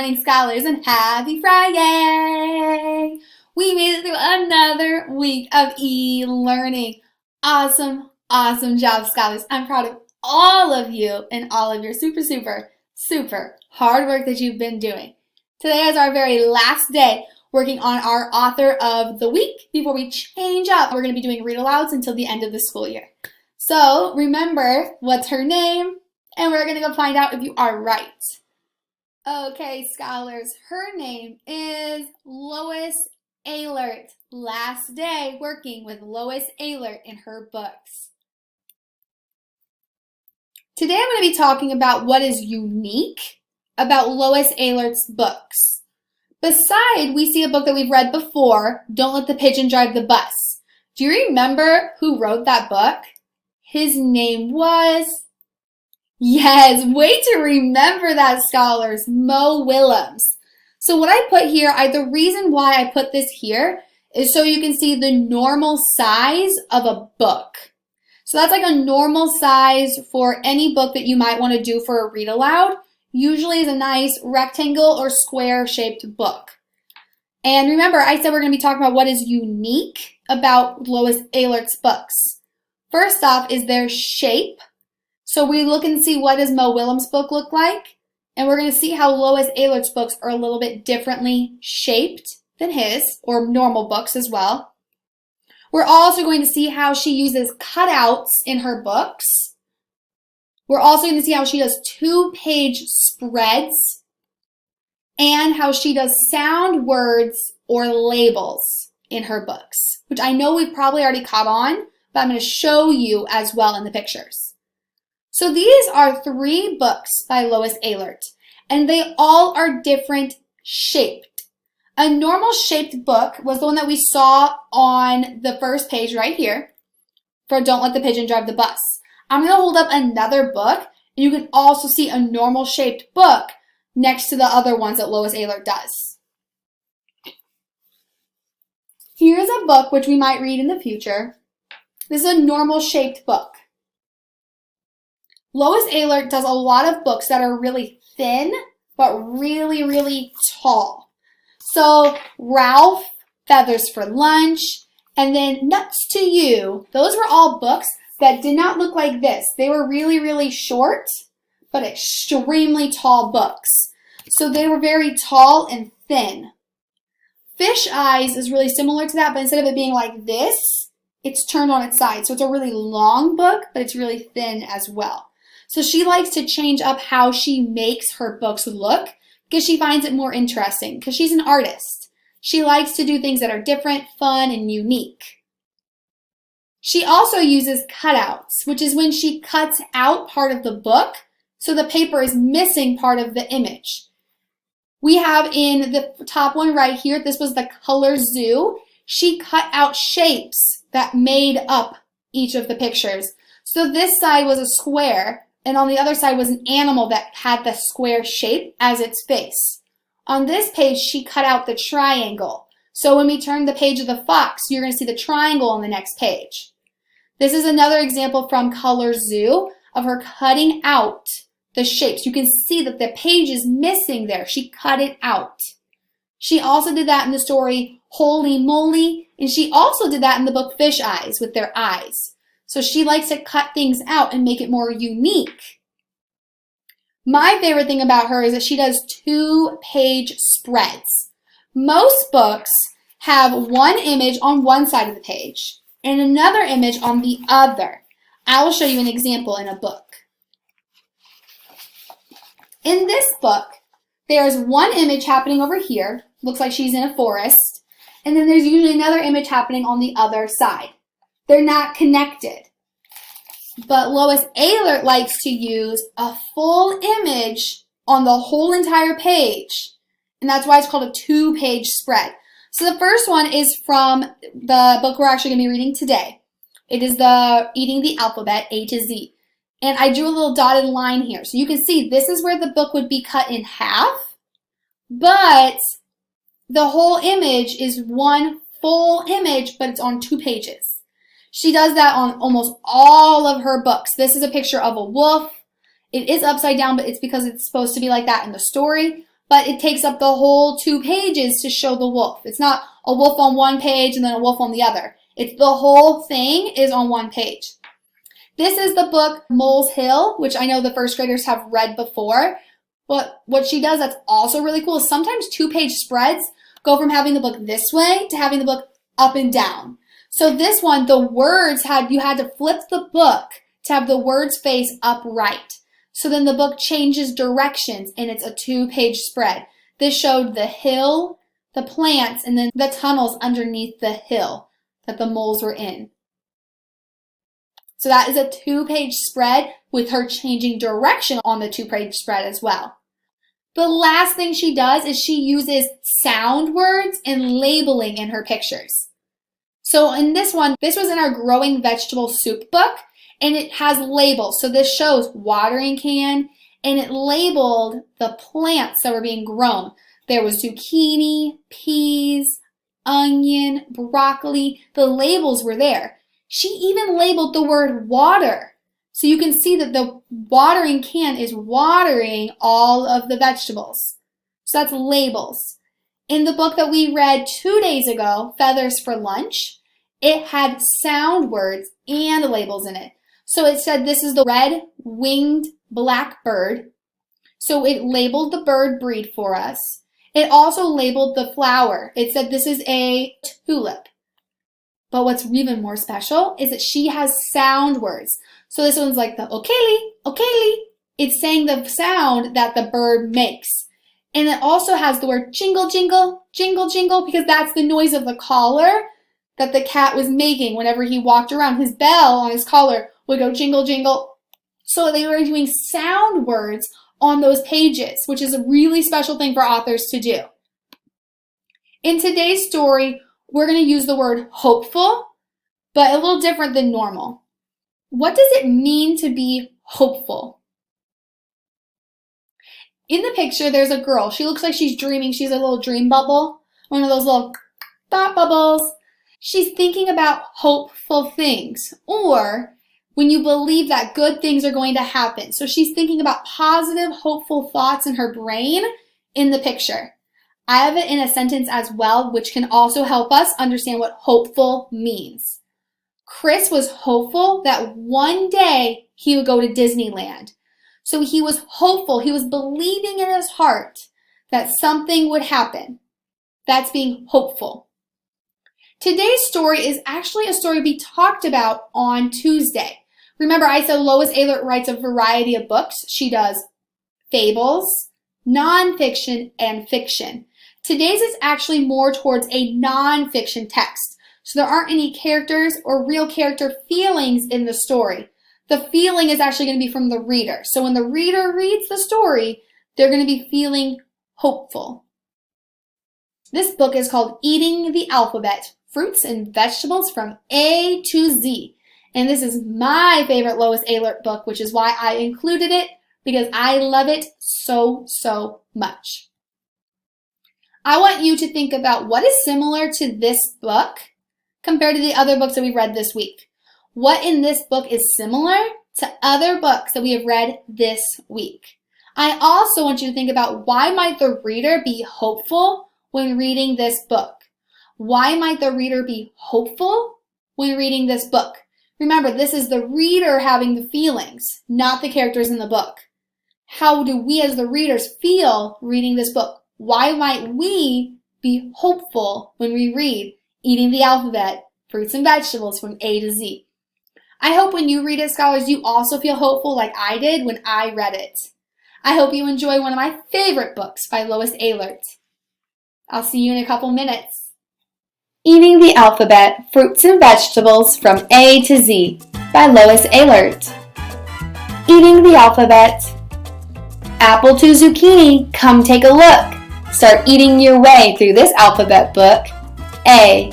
morning, scholars, and happy Friday! We made it through another week of e-learning. Awesome, awesome job, scholars. I'm proud of all of you and all of your super hard work that you've been doing. Today is our very last day working on our author of the week before we change up. We're going to be doing read-alouds until the end of the school year. So remember, what's her name? And we're going to go find out if you are right. Okay, scholars, her name is Lois Ehlert. Last day working with Lois Ehlert in her books. Today I'm going to be talking about what is unique about Lois Ehlert's books. Beside, we see a book that we've read before, Don't Let the Pigeon Drive the Bus. Do you remember who wrote that book? His name was... Yes, way to remember that, scholars, Mo Willems. So what I put here, the reason why I put this here is so you can see the normal size of a book. So that's like a normal size for any book that you might want to do for a read aloud. Usually is a nice rectangle or square shaped book. And remember, I said we're going to be talking about what is unique about Lois Ehlert's books. First off is their shape. So we look and see what does Mo Willems' book look like, and we're going to see how Lois Ehlert's books are a little bit differently shaped than his, or normal books as well. We're also going to see how she uses cutouts in her books. We're also going to see how she does 2-page spreads, and how she does sound words or labels in her books, which I know we've probably already caught on, but I'm going to show you as well in the pictures. So these are 3 books by Lois Ehlert, and they all are different shaped. A normal shaped book was the one that we saw on the first page right here for Don't Let the Pigeon Drive the Bus. I'm going to hold up another book, and you can also see a normal shaped book next to the other ones that Lois Ehlert does. Here's a book which we might read in the future. This is a normal shaped book. Lois Ehlert does a lot of books that are really thin, but really tall. So Ralph, Feathers for Lunch, and then Nuts to You. Those were all books that did not look like this. They were really short, but extremely tall books. So they were very tall and thin. Fish Eyes is really similar to that, but instead of it being like this, it's turned on its side. So it's a really long book, but it's really thin as well. So she likes to change up how she makes her books look because she finds it more interesting because she's an artist. She likes to do things that are different, fun, and unique. She also uses cutouts, which is when she cuts out part of the book so the paper is missing part of the image. We have in the top one right here, this was the Color Zoo. She cut out shapes that made up each of the pictures. So this side was a square, and on the other side was an animal that had the square shape as its face. On this page, she cut out the triangle. So when we turn the page of the fox, you're going to see the triangle on the next page. This is another example from Color Zoo of her cutting out the shapes. You can see that the page is missing there. She cut it out. She also did that in the story Holy Moly, and she also did that in the book Fish Eyes with their eyes. So she likes to cut things out and make it more unique. My favorite thing about her is that she does 2-page spreads. Most books have one image on one side of the page and another image on the other. I will show you an example in a book. In this book, there's one image happening over here. Looks like she's in a forest. And then there's usually another image happening on the other side. They're not connected. But Lois Ehlert likes to use a full image on the whole entire page. And that's why it's called a 2-page spread. So the first one is from the book we're actually going to be reading today. It is the Eating the Alphabet, A to Z. And I drew a little dotted line here. So you can see this is where the book would be cut in half. But the whole image is one full image, but it's on 2 pages. She does that on almost all of her books. This is a picture of a wolf. It is upside down, but it's because it's supposed to be like that in the story. but it takes up the whole 2 pages to show the wolf. It's not a wolf on one page and then a wolf on the other. It's the whole thing is on one page. This is the book Mole's Hill, which I know the first graders have read before. But what she does that's also really cool is sometimes 2-page spreads go from having the book this way to having the book up and down. So this one, the words you had to flip the book to have the words face upright. So then the book changes directions and it's a 2-page spread. This showed the hill, the plants, and then the tunnels underneath the hill that the moles were in. So that is a 2-page spread with her changing direction on the 2-page spread as well. The last thing she does is she uses sound words and labeling in her pictures. So in this one, this was in our growing vegetable soup book, and it has labels. So this shows watering can, and it labeled the plants that were being grown. There was zucchini, peas, onion, broccoli. The labels were there. She even labeled the word water. So you can see that the watering can is watering all of the vegetables. So that's labels. In the book that we read 2 days ago, Feathers for Lunch, it had sound words and labels in it. So it said this is the red-winged blackbird. So it labeled the bird breed for us. It also labeled the flower. It said this is a tulip. But what's even more special is that she has sound words. So this one's like the okeli, okeli. It's saying the sound that the bird makes. And it also has the word jingle, jingle, jingle, jingle, because that's the noise of the collar that the cat was making whenever he walked around. His bell on his collar would go jingle, jingle. So they were doing sound words on those pages, which is a really special thing for authors to do. In today's story, we're going to use the word hopeful, but a little different than normal. What does it mean to be hopeful? In the picture, there's a girl. She looks like she's dreaming. She's a little dream bubble, one of those little thought bubbles. She's thinking about hopeful things, or when you believe that good things are going to happen. So she's thinking about positive, hopeful thoughts in her brain in the picture. I have it in a sentence as well, which can also help us understand what hopeful means. Chris was hopeful that one day he would go to Disneyland. So he was hopeful, he was believing in his heart that something would happen. That's being hopeful. Today's story is actually a story we talked about on Tuesday. Remember, I said Lois Ehlert writes a variety of books. She does fables, nonfiction, and fiction. Today's is actually more towards a nonfiction text. So there aren't any characters or real character feelings in the story. The feeling is actually going to be from the reader. So when the reader reads the story, they're going to be feeling hopeful. This book is called Eating the Alphabet, Fruits and Vegetables from A to Z. And this is my favorite Lois Ehlert book, which is why I included it, because I love it so, so much. I want you to think about what is similar to this book compared to the other books that we've read this week. What in this book is similar to other books that we have read this week? I also want you to think about why might the reader be hopeful when reading this book? Why might the reader be hopeful when reading this book? Remember, this is the reader having the feelings, not the characters in the book. How do we as the readers feel reading this book? Why might we be hopeful when we read Eating the Alphabet, Fruits and Vegetables from A to Z? I hope when you read it, scholars, you also feel hopeful like I did when I read it. I hope you enjoy one of my favorite books by Lois Ehlert. I'll see you in a couple minutes. Eating the Alphabet, Fruits and Vegetables from A to Z by Lois Ehlert. Eating the Alphabet. Apple to zucchini, come take a look. Start eating your way through this alphabet book. A.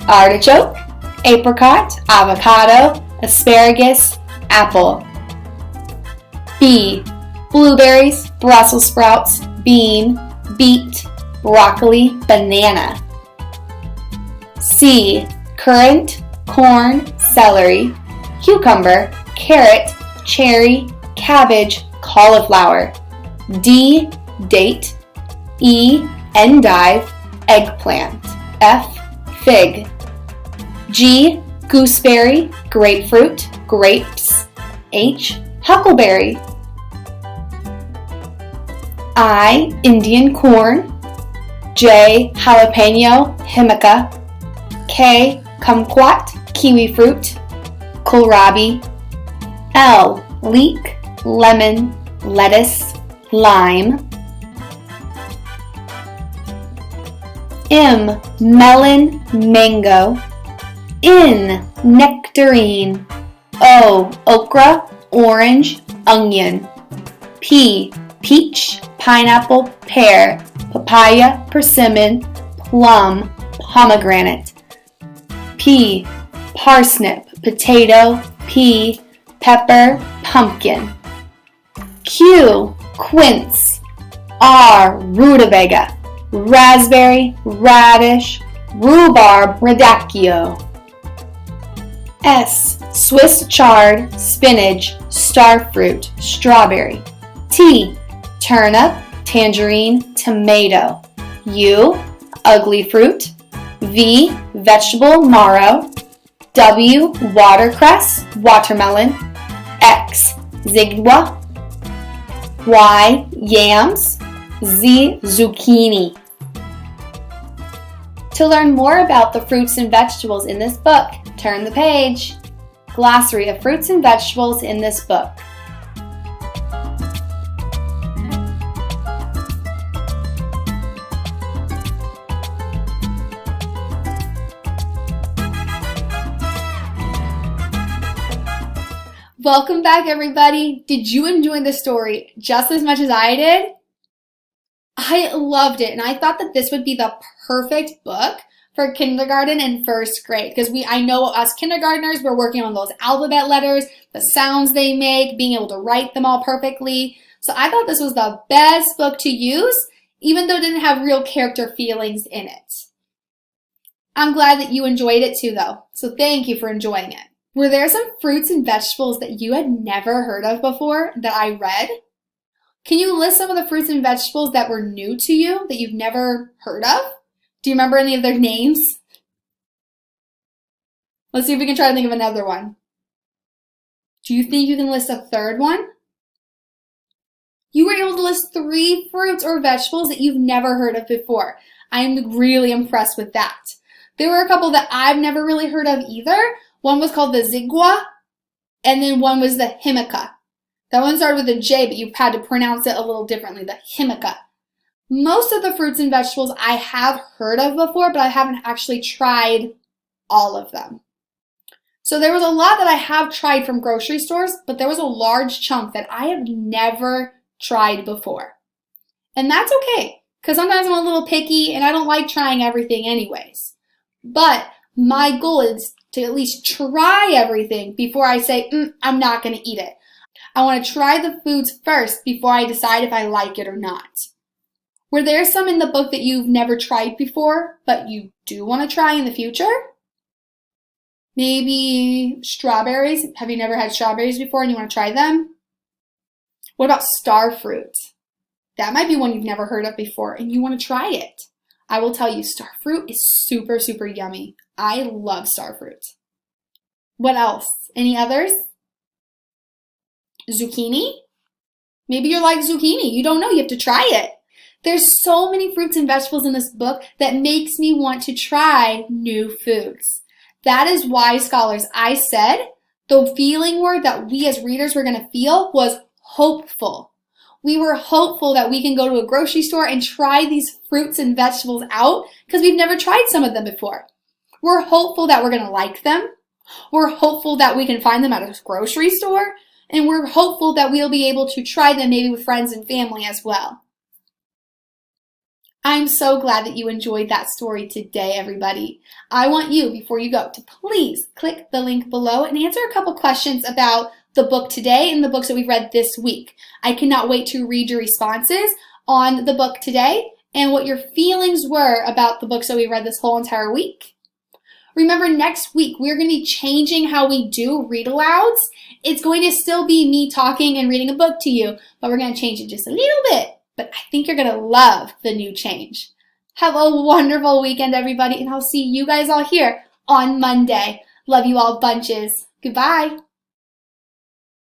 Artichoke, apricot, avocado, asparagus, apple. B. Blueberries, Brussels sprouts, bean, beet, broccoli, banana. C. Currant, corn, celery, cucumber, carrot, cherry, cabbage, cauliflower. D. Date, E. Endive, eggplant. F. Fig. G. Gooseberry, grapefruit, grapes. H. Huckleberry. I. Indian corn. J. Jalapeno, Himaka. K. Kumquat, kiwi fruit, kohlrabi. L. Leek, lemon, lettuce, lime. M. Melon, mango. N. Nectarine. O. Okra, orange, onion. P. Peach, pineapple, pear, papaya, persimmon, plum, pomegranate. P. Parsnip, potato, pea, pepper, pumpkin. Q. Quince. R. Rutabaga, raspberry, radish, rhubarb, radicchio. S. Swiss chard, spinach, starfruit, strawberry. T. Turnip, tangerine, tomato. U. Ugly fruit. V. Vegetable marrow. W. Watercress, watermelon. X. Zigua. Y. Yams. Z. Zucchini. To learn more about the fruits and vegetables in this book, turn the page. Glossary of fruits and vegetables in this book. Welcome back, everybody. Did you enjoy the story just as much as I did? I loved it, and I thought that this would be the perfect book for kindergarten and first grade, because I know us kindergartners, we're working on those alphabet letters, the sounds they make, being able to write them all perfectly. So I thought this was the best book to use, even though it didn't have real character feelings in it. I'm glad that you enjoyed it too, though, so thank you for enjoying it. Were there some fruits and vegetables that you had never heard of before that I read? Can you list some of the fruits and vegetables that were new to you that you've never heard of? Do you remember any of their names? Let's see if we can try to think of another one. Do you think you can list a third one? You were able to list 3 fruits or vegetables that you've never heard of before. I'm really impressed with that. There were a couple that I've never really heard of either. One was called the zigua, and then one was the himaka. That one started with a J, but you had to pronounce it a little differently, the himaka. Most of the fruits and vegetables I have heard of before, but I haven't actually tried all of them. So there was a lot that I have tried from grocery stores, but there was a large chunk that I have never tried before. And that's okay, because sometimes I'm a little picky and I don't like trying everything anyways. But my goal is to at least try everything before I say, I'm not going to eat it. I want to try the foods first before I decide if I like it or not. Were there some in the book that you've never tried before, but you do want to try in the future? Maybe strawberries. Have you never had strawberries before and you want to try them? What about star fruit? That might be one you've never heard of before and you want to try it. I will tell you, star fruit is super, super yummy. I love star fruit. What else? Any others? Zucchini? Maybe you're like zucchini. You don't know. You have to try it. There's so many fruits and vegetables in this book that makes me want to try new foods. That is why, scholars, I said the feeling word that we as readers were going to feel was hopeful. We were hopeful that we can go to a grocery store and try these fruits and vegetables out because we've never tried some of them before. We're hopeful that we're going to like them. We're hopeful that we can find them at a grocery store. And we're hopeful that we'll be able to try them maybe with friends and family as well. I'm so glad that you enjoyed that story today, everybody. I want you, before you go, to please click the link below and answer a couple questions about the book today and the books that we've read this week. I cannot wait to read your responses on the book today and what your feelings were about the books that we read this whole entire week. Remember, next week, we're going to be changing how we do read-alouds. It's going to still be me talking and reading a book to you, but we're going to change it just a little bit. but I think you're going to love the new change. Have a wonderful weekend, everybody, and I'll see you guys all here on Monday. Love you all bunches. Goodbye.